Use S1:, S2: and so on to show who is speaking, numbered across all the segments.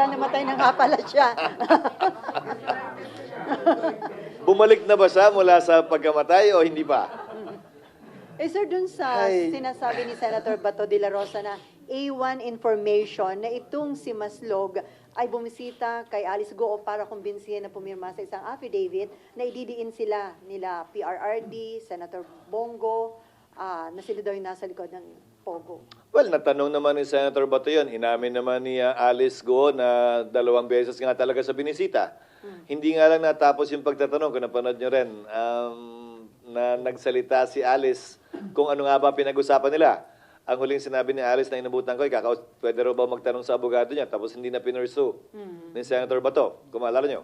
S1: Namatay na nga pala siya.
S2: Bumalik na ba siya mula sa pagkamatay o hindi pa?
S1: Eh sir, dun sa
S2: Ay.
S1: sinasabi ni Senator Bato de la Rosa na A1 information na itong si Maslog ay bumisita kay Alice Goo para kumbinsihin na pumirma sa isang affidavit na ididiin sila nila PRRD, Senator Bongo, na sila daw yung nasa likod ng Pogo.
S2: Well, natanong naman ni Senator Bato yun. Inamin naman ni Alice Go na 2 beses nga talaga sa binisita. Hindi nga lang natapos yung pagtatanong, kung napanood nyo rin, na nagsalita si Alice kung ano nga ba pinag-usapan nila. Ang huling sinabi ni Alice na inabutan ko, pwede raw ba magtanong sa abogado niya, tapos hindi na pinursu ni Senator Bato. Kung maalala nyo.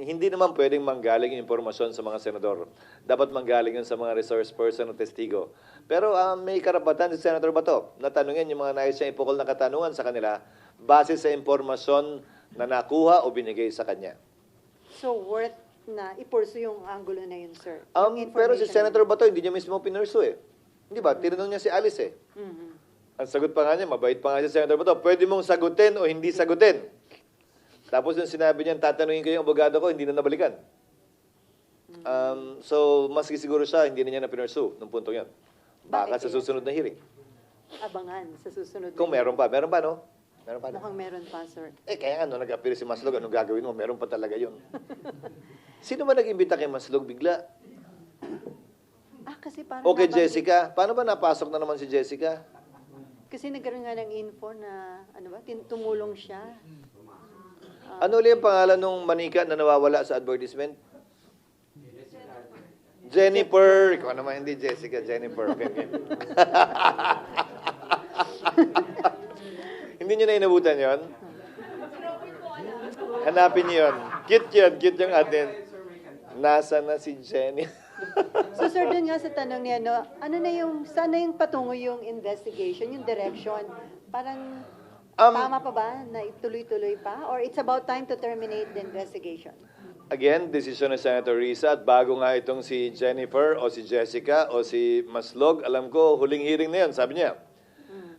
S2: Hindi naman pwedeng manggaling yung impormasyon sa mga senador. Dapat manggaling yun sa mga resource person o testigo. Pero may karapatan si Senator Bato na tanungin yung mga nais niya ipukol na katanungan sa kanila base sa impormasyon na nakuha o binigay sa kanya.
S1: So worth na ipursu yung angulo na yun, sir? Yung
S2: Pero si
S1: information
S2: Senator Bato, hindi niya mismo pinursu eh. Hindi ba? Tinanong niya si Alice eh. Ang sagot pa nga niya, mabait pa nga si Senator Bato, pwede mong sagutin o hindi sagutin. Tapos yung sinabi niya, tatanungin ko yung abogado ko, hindi na nabalikan. So, mas siguro siya, hindi na niya na pinursu nung puntong yan. Baka sa susunod na hearing.
S1: Abangan sa susunod.
S2: Kung meron pa. Meron pa, no? Meron pa, no?
S1: Mukhang meron pa, sir.
S2: Kaya ano, nag-appear si Maslog, anong gagawin mo? Meron pa talaga yun. Sino ba nag-imbita kay Maslog bigla?
S1: Kasi parang
S2: Okay, Jessica. Paano ba napasok na naman si Jessica?
S1: Kasi nagkaroon nga ng info na, tumulong siya.
S2: Ano ulit ang pangalan ng manika na nawawala sa advertisement? Jennifer. Ikaw naman hindi Jessica, Jennifer. Okay. Hindi niyo na inabutan yon? Hanapin niyo yun. Cute yun. Cute yung atin. Nasa na si Jenny?
S1: So sir, dun nga sa tanong niya, saan na yung patungo yung investigation, yung direction? Parang tama pa ba na ituloy-tuloy pa? Or it's about time to terminate the investigation?
S2: Again, desisyon ni Senator Risa at bago nga itong si Jennifer o si Jessica o si Maslog, alam ko, huling hearing na yun, sabi niya.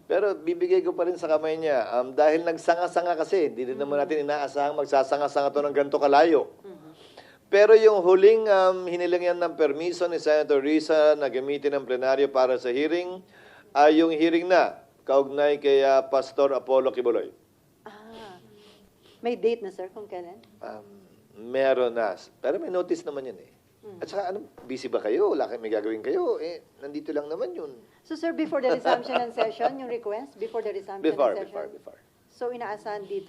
S2: Pero bibigay ko pa rin sa kamay niya. Dahil nagsanga-sanga kasi, hindi rin naman natin inaasahang magsasanga-sanga to ng ganito kalayo. Pero yung huling hinilingan ng permiso ni Senator Risa na gamitin ng plenaryo para sa hearing, ay yung hearing na kaugnay kay Pastor Apollo Kibuloy.
S1: May date na sir kung kailan?
S2: Meron na. Pero may notice naman yun eh. At saka, busy ba kayo? Wala kayo, may gagawin kayo? Nandito lang naman yun.
S1: So sir, before the resumption ng session, yung request, before the resumption ng session?
S2: Before.
S1: So inaasahan dito